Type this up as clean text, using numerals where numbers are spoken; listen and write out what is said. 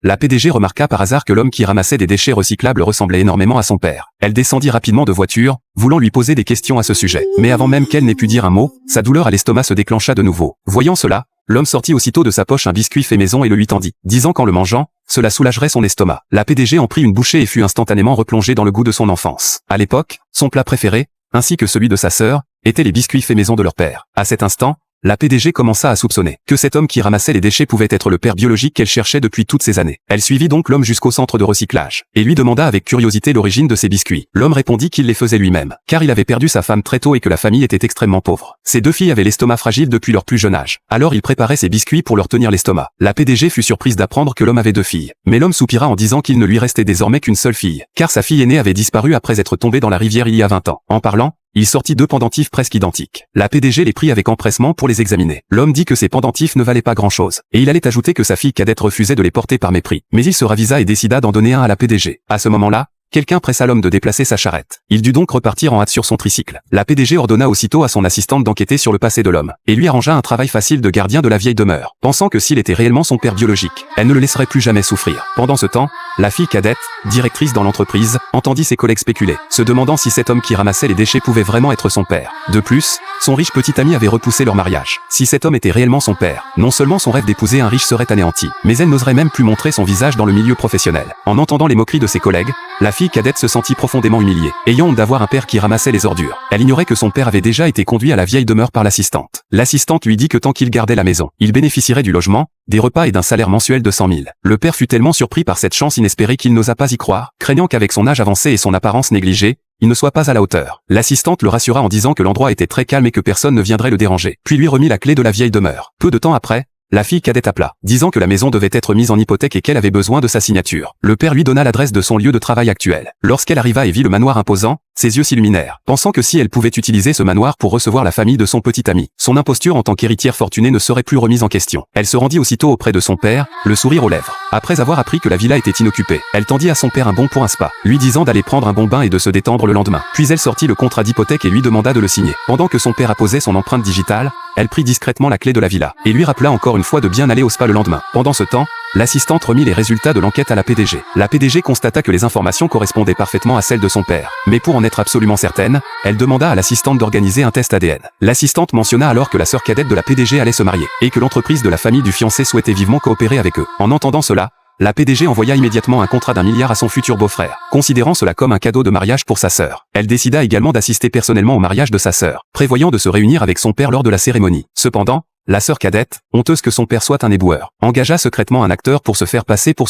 la PDG remarqua par hasard que l'homme qui ramassait des déchets recyclables ressemblait énormément à son père. Elle descendit rapidement de voiture, voulant lui poser des questions à ce sujet. Mais avant même qu'elle n'ait pu dire un mot, sa douleur à l'estomac se déclencha de nouveau. Voyant cela, l'homme sortit aussitôt de sa poche un biscuit fait maison et le lui tendit, disant qu'en le mangeant, cela soulagerait son estomac. La PDG en prit une bouchée et fut instantanément replongée dans le goût de son enfance. À l'époque, son plat préféré, ainsi que celui de sa sœur, étaient les biscuits faits maison de leur père. À cet instant, la PDG commença à soupçonner que cet homme qui ramassait les déchets pouvait être le père biologique qu'elle cherchait depuis toutes ces années. Elle suivit donc l'homme jusqu'au centre de recyclage, et lui demanda avec curiosité l'origine de ses biscuits. L'homme répondit qu'il les faisait lui-même, car il avait perdu sa femme très tôt et que la famille était extrêmement pauvre. Ses deux filles avaient l'estomac fragile depuis leur plus jeune âge. Alors il préparait ses biscuits pour leur tenir l'estomac. La PDG fut surprise d'apprendre que l'homme avait deux filles. Mais l'homme soupira en disant qu'il ne lui restait désormais qu'une seule fille, car sa fille aînée avait disparu après être tombée dans la rivière il y a 20 ans. En parlant, il sortit deux pendentifs presque identiques. La PDG les prit avec empressement pour les examiner. L'homme dit que ces pendentifs ne valaient pas grand-chose, et il allait ajouter que sa fille cadette refusait de les porter par mépris. Mais il se ravisa et décida d'en donner un à la PDG. À ce moment-là, quelqu'un pressa l'homme de déplacer sa charrette. Il dut donc repartir en hâte sur son tricycle. La PDG ordonna aussitôt à son assistante d'enquêter sur le passé de l'homme, et lui arrangea un travail facile de gardien de la vieille demeure, pensant que s'il était réellement son père biologique, elle ne le laisserait plus jamais souffrir. Pendant ce temps, la fille cadette, directrice dans l'entreprise, entendit ses collègues spéculer, se demandant si cet homme qui ramassait les déchets pouvait vraiment être son père. De plus, son riche petit ami avait repoussé leur mariage. Si cet homme était réellement son père, non seulement son rêve d'épouser un riche serait anéanti, mais elle n'oserait même plus montrer son visage dans le milieu professionnel. En entendant les moqueries de ses collègues, la fille cadette se sentit profondément humiliée, ayant honte d'avoir un père qui ramassait les ordures. Elle ignorait que son père avait déjà été conduit à la vieille demeure par l'assistante. L'assistante lui dit que tant qu'il gardait la maison, il bénéficierait du logement, des repas et d'un salaire mensuel de 100 000. Le père fut tellement surpris par cette chance inespérée qu'il n'osa pas y croire, craignant qu'avec son âge avancé et son apparence négligée, il ne soit pas à la hauteur. L'assistante le rassura en disant que l'endroit était très calme et que personne ne viendrait le déranger, puis lui remit la clé de la vieille demeure. Peu de temps après, la fille cadette appela, disant que la maison devait être mise en hypothèque et qu'elle avait besoin de sa signature. Le père lui donna l'adresse de son lieu de travail actuel. Lorsqu'elle arriva et vit le manoir imposant, ses yeux s'illuminèrent, pensant que si elle pouvait utiliser ce manoir pour recevoir la famille de son petit ami, son imposture en tant qu'héritière fortunée ne serait plus remise en question. Elle se rendit aussitôt auprès de son père, le sourire aux lèvres. Après avoir appris que la villa était inoccupée, elle tendit à son père un bon pour un spa, lui disant d'aller prendre un bon bain et de se détendre le lendemain. Puis elle sortit le contrat d'hypothèque et lui demanda de le signer. Pendant que son père apposait son empreinte digitale, elle prit discrètement la clé de la villa, et lui rappela encore une fois de bien aller au spa le lendemain. Pendant ce temps, l'assistante remit les résultats de l'enquête à la PDG. La PDG constata que les informations correspondaient parfaitement à celles de son père. Mais pour en être absolument certaine, elle demanda à l'assistante d'organiser un test ADN. L'assistante mentionna alors que la sœur cadette de la PDG allait se marier, et que l'entreprise de la famille du fiancé souhaitait vivement coopérer avec eux. En entendant cela, la PDG envoya immédiatement un contrat d'1 milliard à son futur beau-frère, considérant cela comme un cadeau de mariage pour sa sœur. Elle décida également d'assister personnellement au mariage de sa sœur, prévoyant de se réunir avec son père lors de la cérémonie. Cependant, la sœur cadette, honteuse que son père soit un éboueur, engagea secrètement un acteur pour se faire passer pour